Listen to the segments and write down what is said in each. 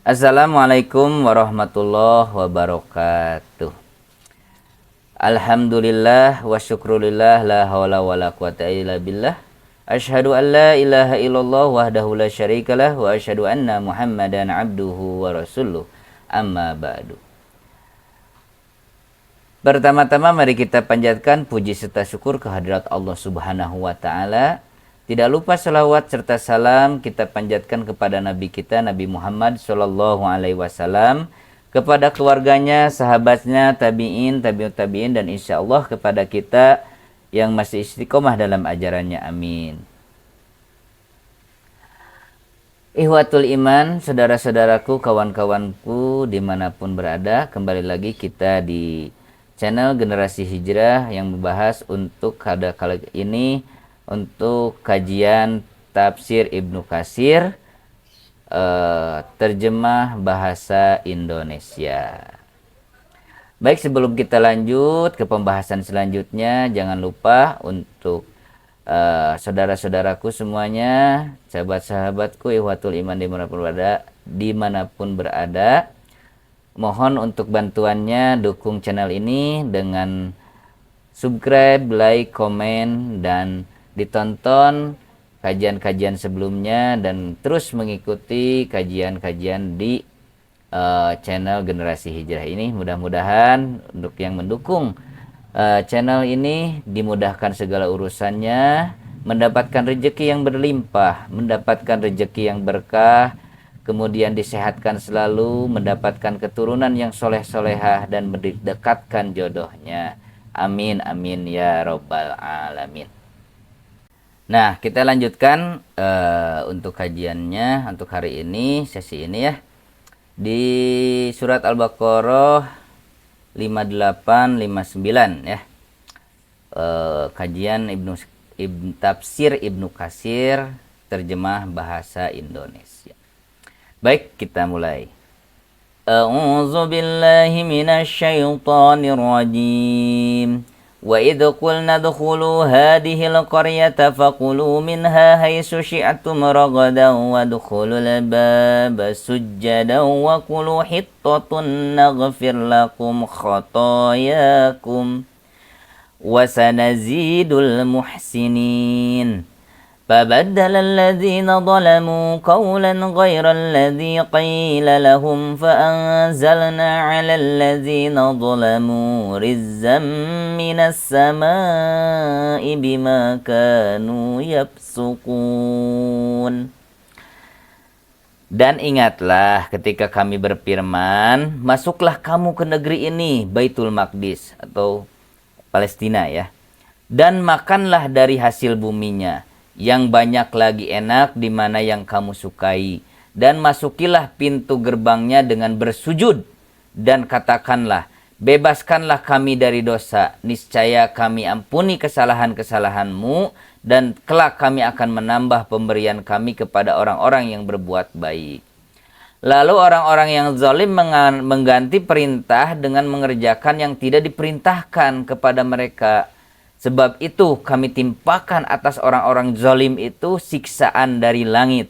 Assalamualaikum warahmatullahi wabarakatuh. Alhamdulillah wa syukrulillah la hawla wa la quwata illa billah. Asyhadu an la ilaha illallah wahdahu la syarikalah wa asyhadu anna Muhammadan abduhu wa rasuluh. Amma ba'du. Pertama-tama mari kita panjatkan puji serta syukur kehadirat Allah Subhanahu wa taala. Tidak lupa salawat serta salam kita panjatkan kepada Nabi kita Nabi Muhammad Sallallahu Alaihi Wasallam, kepada keluarganya, sahabatnya, tabi'in, tabi'ut tabi'in, dan insya Allah kepada kita yang masih istiqomah dalam ajarannya. Amin. Ihwatul iman, saudara-saudaraku, kawan-kawanku dimanapun berada, kembali lagi kita di channel Generasi Hijrah yang membahas untuk pada kali ini untuk kajian tafsir Ibnu Katsir, terjemah bahasa Indonesia. Baik, sebelum kita lanjut ke pembahasan selanjutnya, jangan lupa untuk saudara-saudaraku semuanya, sahabat-sahabatku, ihwatul iman dimanapun berada, mohon untuk bantuannya dukung channel ini dengan subscribe, like, komen, dan ditonton kajian-kajian sebelumnya, dan terus mengikuti kajian-kajian di channel Generasi Hijrah ini. Mudah-mudahan untuk yang mendukung channel ini dimudahkan segala urusannya, mendapatkan rezeki yang berlimpah, mendapatkan rezeki yang berkah, kemudian disehatkan selalu, mendapatkan keturunan yang soleh-solehah, dan mendekatkan jodohnya. Amin amin ya robbal alamin. Nah, kita lanjutkan untuk kajiannya untuk hari ini, sesi ini ya, di surat Al-Baqarah 58-59 ya. Kajian tafsir Ibnu Katsir, terjemah bahasa Indonesia. Baik, kita mulai. A'udzu billahi minasy syaithanir rajim. وَإِذْ قُلْنَا ادْخُلُوا هَٰذِهِ الْقَرْيَةَ فَكُلُوا مِنْهَا حَيْثُ شِئْتُمْ رَغَدًا وَادْخُلُوا الْبَابَ سُجَّدًا وَقُولُوا حِطَّةٌ نَغْفِرْ لَكُمْ خَطَايَاكُمْ وَسَنَزِيدُ الْمُحْسِنِينَ فَبَدَّلَ الَّذِينَ ظَلَمُوا قَوْلًا غَيْرَ الَّذِي قِيلَ لَهُمْ فَأَنزَلْنَا عَلَى الَّذِينَ ظَلَمُوا رِجْزًا مِّنَ السَّمَاءِ بِمَا كَانُوا يَفْسُقُونَ. Dan ingatlah ketika kami berfirman, masuklah kamu ke negeri ini, Baitul Maqdis atau Palestina ya, dan makanlah dari hasil buminya yang banyak lagi enak di mana yang kamu sukai, dan masukilah pintu gerbangnya dengan bersujud, dan katakanlah, bebaskanlah kami dari dosa, niscaya kami ampuni kesalahan-kesalahanmu, dan kelak kami akan menambah pemberian kami kepada orang-orang yang berbuat baik. Lalu orang-orang yang zalim mengganti perintah dengan mengerjakan yang tidak diperintahkan kepada mereka. Sebab itu kami timpakan atas orang-orang zalim itu siksaan dari langit,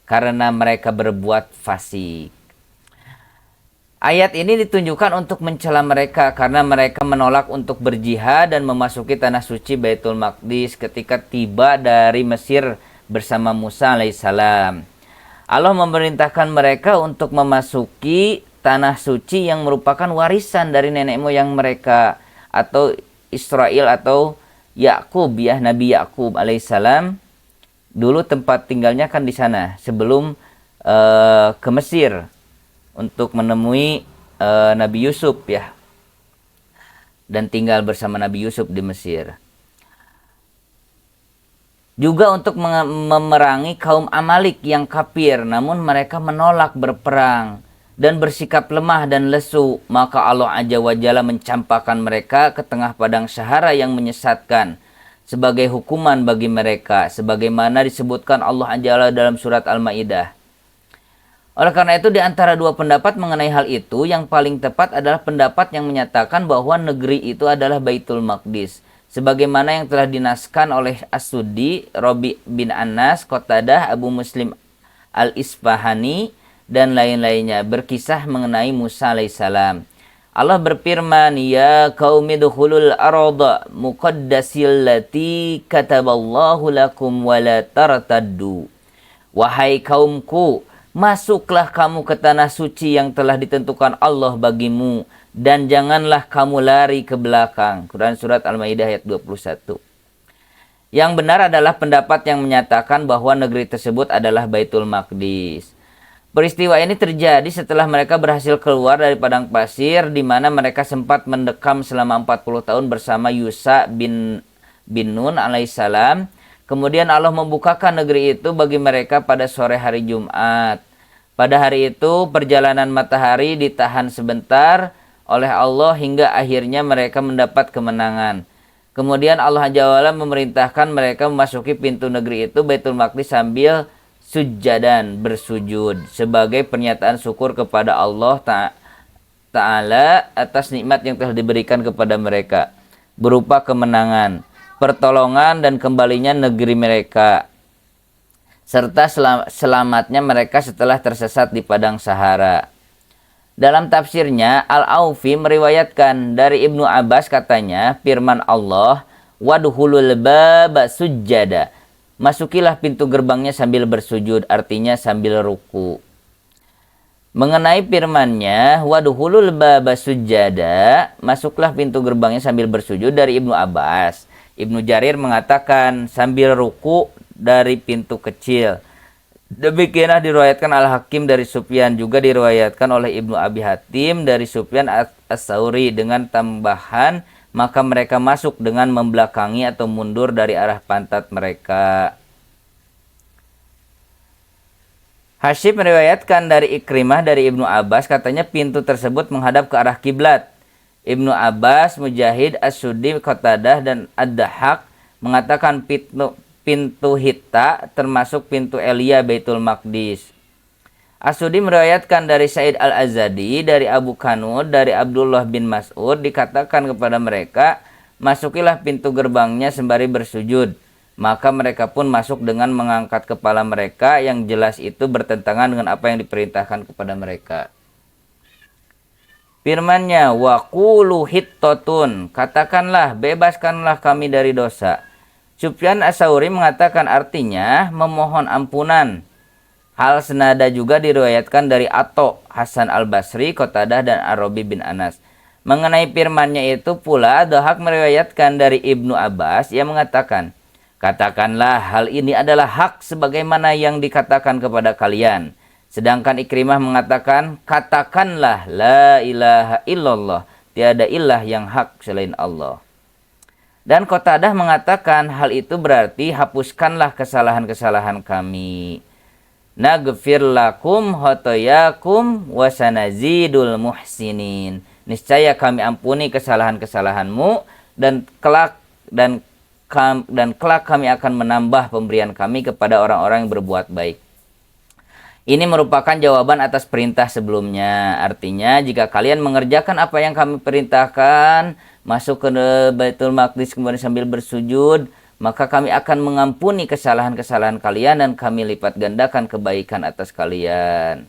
karena mereka berbuat fasik. Ayat ini ditunjukkan untuk mencela mereka karena mereka menolak untuk berjihad dan memasuki tanah suci Baitul Maqdis ketika tiba dari Mesir bersama Musa alaihissalam. Allah memerintahkan mereka untuk memasuki tanah suci yang merupakan warisan dari nenek moyang mereka, atau Israel atau Yakub ya, Nabi Yakub alaihissalam dulu tempat tinggalnya kan di sana sebelum ke Mesir untuk menemui Nabi Yusuf ya, dan tinggal bersama Nabi Yusuf di Mesir. Juga untuk memerangi kaum Amalik yang kafir, namun mereka menolak berperang dan bersikap lemah dan lesu, maka Allah Azza wa Jalla mencampakkan mereka ke tengah padang Sahara yang menyesatkan sebagai hukuman bagi mereka, sebagaimana disebutkan Allah Azza wa Jalla dalam surat Al-Maidah. Oleh karena itu, di antara dua pendapat mengenai hal itu, yang paling tepat adalah pendapat yang menyatakan bahwa negeri itu adalah Baitul Maqdis, sebagaimana yang telah dinaskan oleh As-Suddi, Rabi bin Anas, Qatadah, Abu Muslim Al-Isfahani, dan lain-lainnya, berkisah mengenai Musa alaihissalam. Allah berfirman, ya qaumi dukhulul arda muqaddasillati kataballahu lakum wa la tartaddu. Wahai kaumku, masuklah kamu ke tanah suci yang telah ditentukan Allah bagimu, dan janganlah kamu lari ke belakang. Quran Surat Al-Maidah ayat 21. Yang benar adalah pendapat yang menyatakan bahwa negeri tersebut adalah Baitul Maqdis. Peristiwa ini terjadi setelah mereka berhasil keluar dari padang pasir, di mana mereka sempat mendekam selama 40 tahun bersama Yusha bin Nun alaihissalam. Kemudian Allah membukakan negeri itu bagi mereka pada sore hari Jumat. Pada hari itu perjalanan matahari ditahan sebentar oleh Allah hingga akhirnya mereka mendapat kemenangan. Kemudian Allah Jalla memerintahkan mereka memasuki pintu negeri itu Baitul Maqdis sambil sujadan, bersujud, sebagai pernyataan syukur kepada Allah Ta'ala atas nikmat yang telah diberikan kepada mereka, berupa kemenangan, pertolongan, dan kembalinya negeri mereka, serta selamatnya mereka setelah tersesat di padang Sahara. Dalam tafsirnya, Al-Aufi meriwayatkan dari Ibnu Abbas, katanya, firman Allah, wadhulul baba sujjada, masukilah pintu gerbangnya sambil bersujud, artinya sambil ruku. Mengenai firman-Nya, wadhulul baba sujjada, masuklah pintu gerbangnya sambil bersujud, dari Ibnu Abbas. Ibnu Jarir mengatakan sambil ruku dari pintu kecil. Demikianlah diriwayatkan Al-Hakim dari Sufyan, juga diriwayatkan oleh Ibnu Abi Hatim dari Sufyan As-Sauri dengan tambahan, maka mereka masuk dengan membelakangi atau mundur dari arah pantat mereka. Hasyib meriwayatkan dari Ikrimah dari Ibnu Abbas, katanya pintu tersebut menghadap ke arah kiblat. Ibnu Abbas, Mujahid, As-Suddi, Qatadah, dan Ad-Dahhak mengatakan pintu Hitta termasuk pintu Elia Baitul Maqdis. As-Suddi meriwayatkan dari Sa'id Al-Azadi, dari Abu Kanud, dari Abdullah bin Mas'ud, dikatakan kepada mereka, masukilah pintu gerbangnya sembari bersujud. Maka mereka pun masuk dengan mengangkat kepala mereka, yang jelas itu bertentangan dengan apa yang diperintahkan kepada mereka. Firman-Nya, wa qulu hittatun, katakanlah, bebaskanlah kami dari dosa. Sufyan As-Sauri mengatakan artinya memohon ampunan. Hal senada juga diriwayatkan dari Atha, Hasan Al-Basri, Qatadah, dan Ar-Rabi bin Anas. Mengenai firman-Nya itu pula, Dahak meriwayatkan dari Ibnu Abbas yang mengatakan, katakanlah hal ini adalah hak sebagaimana yang dikatakan kepada kalian. Sedangkan Ikrimah mengatakan, katakanlah la ilaha illallah, tiada ilah yang hak selain Allah. Dan Qatadah mengatakan hal itu berarti hapuskanlah kesalahan-kesalahan kami. Naghfir lakum khotoyakum wasanazidul muhsinin. Niscaya kami ampuni kesalahan-kesalahanmu, dan kelak kami akan menambah pemberian kami kepada orang-orang yang berbuat baik. Ini merupakan jawaban atas perintah sebelumnya. Artinya, jika kalian mengerjakan apa yang kami perintahkan, masuk ke Baitul Maqdis kemudian sambil bersujud, maka kami akan mengampuni kesalahan-kesalahan kalian dan kami lipat gandakan kebaikan atas kalian.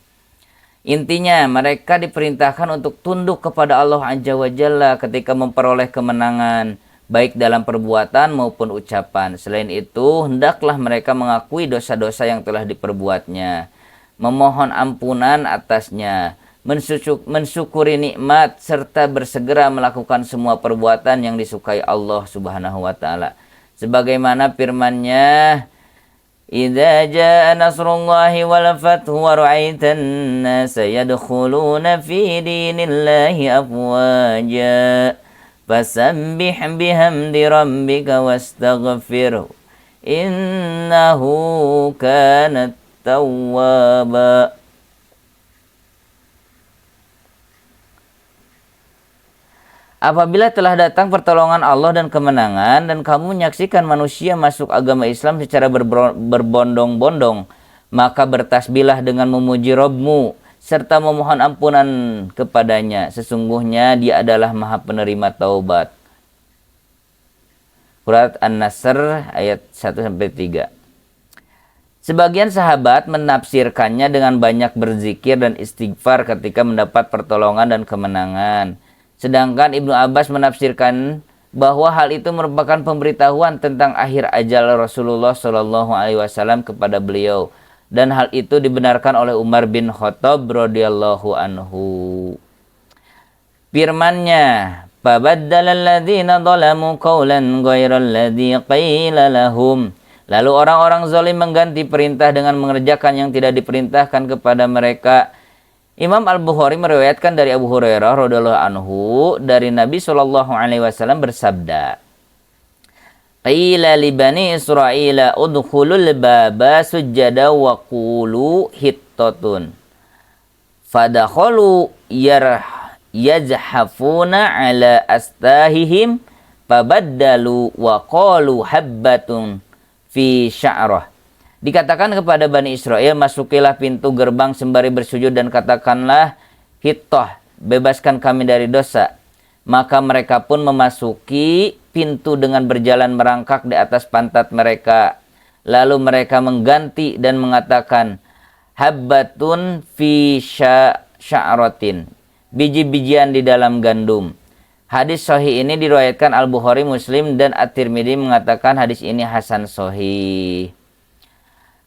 Intinya, mereka diperintahkan untuk tunduk kepada Allah Azza wa Jalla ketika memperoleh kemenangan, baik dalam perbuatan maupun ucapan. Selain itu, hendaklah mereka mengakui dosa-dosa yang telah diperbuatnya, memohon ampunan atasnya, mensyukuri nikmat, serta bersegera melakukan semua perbuatan yang disukai Allah Subhanahu wa taala. Sebagaimana firman-Nya, "Idza jaa nasrullahi wal fathu wa ra'aitan nasa yadkhuluna fi dinillahi afwaja fasabbih bihamdi rabbika wastaghfirhu innahu kana tawwaba." Apabila telah datang pertolongan Allah dan kemenangan, dan kamu menyaksikan manusia masuk agama Islam secara berbondong-bondong, maka bertasbihlah dengan memuji Rabbmu, serta memohon ampunan kepadanya. Sesungguhnya Dia adalah Maha Penerima Taubat. Surat An-Nasr ayat 1-3. Sebagian sahabat menafsirkannya dengan banyak berzikir dan istighfar ketika mendapat pertolongan dan kemenangan. Sedangkan Ibnu Abbas menafsirkan bahwa hal itu merupakan pemberitahuan tentang akhir ajal Rasulullah Shallallahu Alaihi Wasallam kepada beliau, dan hal itu dibenarkan oleh Umar bin Khattab radhiyallahu anhu. Firman-Nya, "Fabaddala alladziina dhalamu qawlan ghairal ladzi qila lahum." Lalu orang-orang zalim mengganti perintah dengan mengerjakan yang tidak diperintahkan kepada mereka. Imam Al-Bukhari meriwayatkan dari Abu Hurairah radhiyallahu anhu dari Nabi sallallahu alaihi wasallam bersabda, "Qila li bani Israila udkhulul baba sujada wa qulu hittatun." Fadakhalu yazhafuna ala astahihim fabaddalu wa qalu habbatun fi sya'rah. Dikatakan kepada Bani Israel, masukilah pintu gerbang sembari bersujud dan katakanlah, hittah, bebaskan kami dari dosa. Maka mereka pun memasuki pintu dengan berjalan merangkak di atas pantat mereka. Lalu mereka mengganti dan mengatakan, habbatun fi sya'ratin, biji-bijian di dalam gandum. Hadis sahih ini diriwayatkan Al-Bukhari, Muslim, dan At-Tirmidzi mengatakan hadis ini hasan sahih.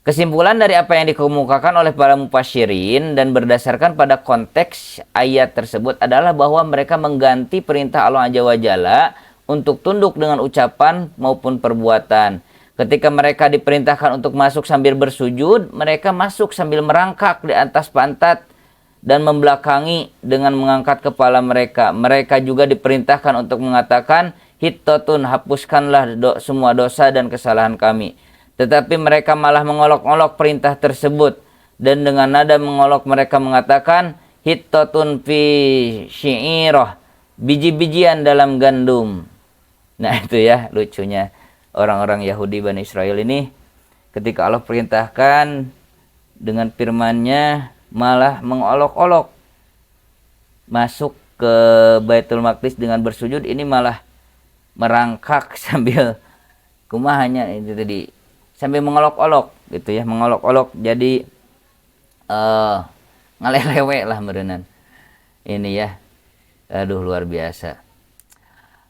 Kesimpulan dari apa yang dikemukakan oleh para mufasyirin dan berdasarkan pada konteks ayat tersebut adalah bahwa mereka mengganti perintah Allah Azza wa Jalla untuk tunduk dengan ucapan maupun perbuatan. Ketika mereka diperintahkan untuk masuk sambil bersujud, mereka masuk sambil merangkak di atas pantat dan membelakangi dengan mengangkat kepala mereka. Mereka juga diperintahkan untuk mengatakan, hittatun, hapuskanlah semua dosa dan kesalahan kami. Tetapi mereka malah mengolok-olok perintah tersebut. Dan dengan nada mengolok mereka mengatakan, hittatun fi syi'irah, biji-bijian dalam gandum. Nah itu ya lucunya orang-orang Yahudi Bani Israel ini. Ketika Allah perintahkan dengan firman-Nya, malah mengolok-olok masuk ke Baitul Maqdis dengan bersujud, ini malah merangkak sambil kumahanya itu tadi, sambil mengolok-olok gitu ya, mengolok-olok jadi ngalelewe lah merenan ini ya. Aduh, luar biasa.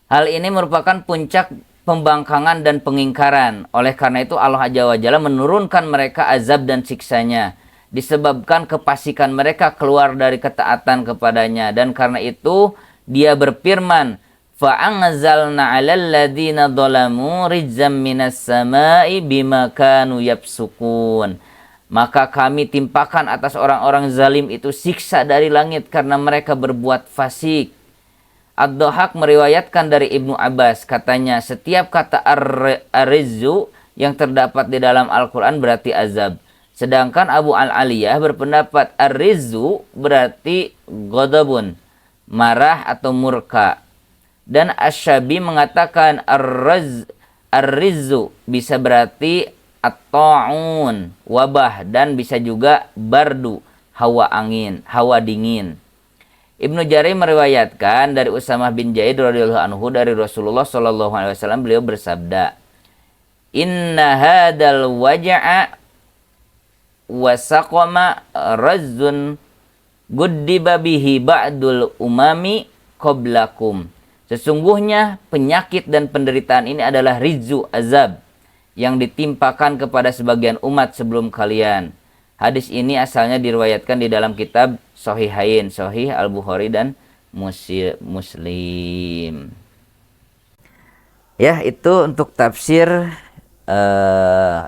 Hal ini merupakan puncak pembangkangan dan pengingkaran. Oleh karena itu Allah Azza wa Jalla menurunkan mereka azab dan siksanya disebabkan kefasikan mereka keluar dari ketaatan kepadanya. Dan karena itu dia berfirman, fa'anzalna 'alal ladzina dzalamu rijzam minas sama'i bima kanu yafsukun. Maka kami timpakan atas orang-orang zalim itu siksa dari langit karena mereka berbuat fasik. Ad-Dhahak meriwayatkan dari Ibnu Abbas, katanya setiap kata ar-rizzu yang terdapat di dalam Al-Quran berarti azab. Sedangkan Abu Al-Aliyah berpendapat ar-rizzu berarti ghadabun, marah atau murka. Dan Asy-Syabi mengatakan ar-rizzu bisa berarti at-ta'un, wabah, dan bisa juga bardu, hawa angin, hawa dingin. Ibnu Jarir meriwayatkan dari Usamah bin Zaid radhiyallahu anhu dari Rasulullah sallallahu alaihi wasallam, beliau bersabda, "Inna hadal waj'a wasaqama razzun guddiba bihi ba'dul umami qablakum." Sesungguhnya penyakit dan penderitaan ini adalah rizzu, azab, yang ditimpakan kepada sebagian umat sebelum kalian. Hadis ini asalnya diriwayatkan di dalam kitab Sahihain, Sahih Al-Bukhari dan Muslim. Ya, itu untuk tafsir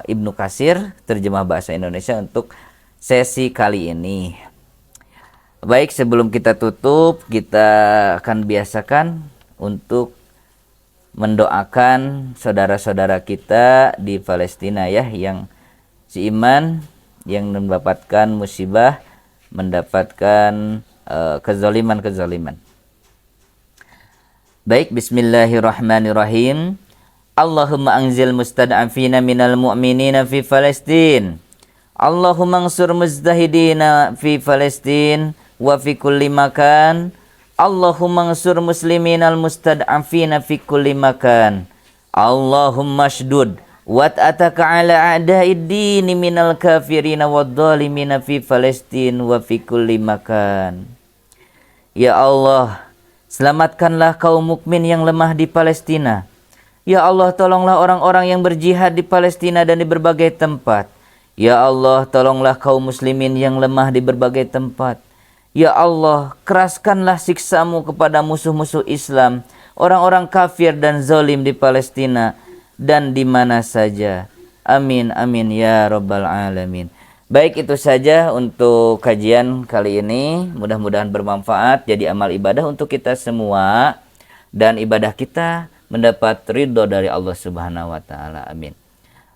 Ibnu Katsir, terjemah bahasa Indonesia untuk sesi kali ini. Baik, sebelum kita tutup, kita akan biasakan untuk mendoakan saudara-saudara kita di Palestina ya, yang seiman, yang mendapatkan musibah, mendapatkan kezaliman-kezaliman. Baik, bismillahirrahmanirrahim. Allahumma anzil mustad'afina minal mu'minina fi Palestin. Allahumma ansur mujtahidina fi Palestin wa fi kulli makan. Allahumma ansur musliminal mustad'afina fi kulli makan. Allahumma shdud Wat'ataka ala a'da'id dini minal kafirina wadzalimina fi Palestin wa fi kulli makan. Ya Allah, selamatkanlah kaum mukmin yang lemah di Palestina. Ya Allah, tolonglah orang-orang yang berjihad di Palestina dan di berbagai tempat. Ya Allah, tolonglah kaum muslimin yang lemah di berbagai tempat. Ya Allah, keraskanlah siksamu kepada musuh-musuh Islam, orang-orang kafir dan zalim di Palestina dan di mana saja. Amin, amin, ya Rabbal Alamin. Baik, itu saja untuk kajian kali ini. Mudah-mudahan bermanfaat, jadi amal ibadah untuk kita semua. Dan ibadah kita mendapat ridho dari Allah Subhanahu wa Ta'ala. Amin.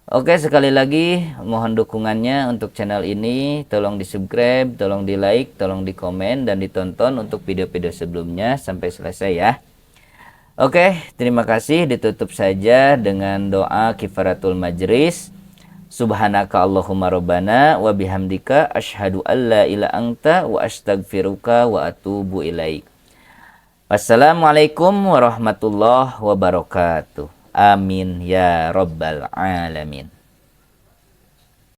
Oke, sekali lagi mohon dukungannya untuk channel ini. Tolong di subscribe, tolong di like, tolong di komen, dan ditonton untuk video-video sebelumnya sampai selesai ya. Oke, terima kasih. Ditutup saja dengan doa kifaratul majlis. Subhanaka Allahumma rabbana wa bihamdika asyhadu an la ilaha anta wa astaghfiruka wa atubu ilaik. Wassalamualaikum warahmatullahi wabarakatuh. Amin ya rabbal alamin.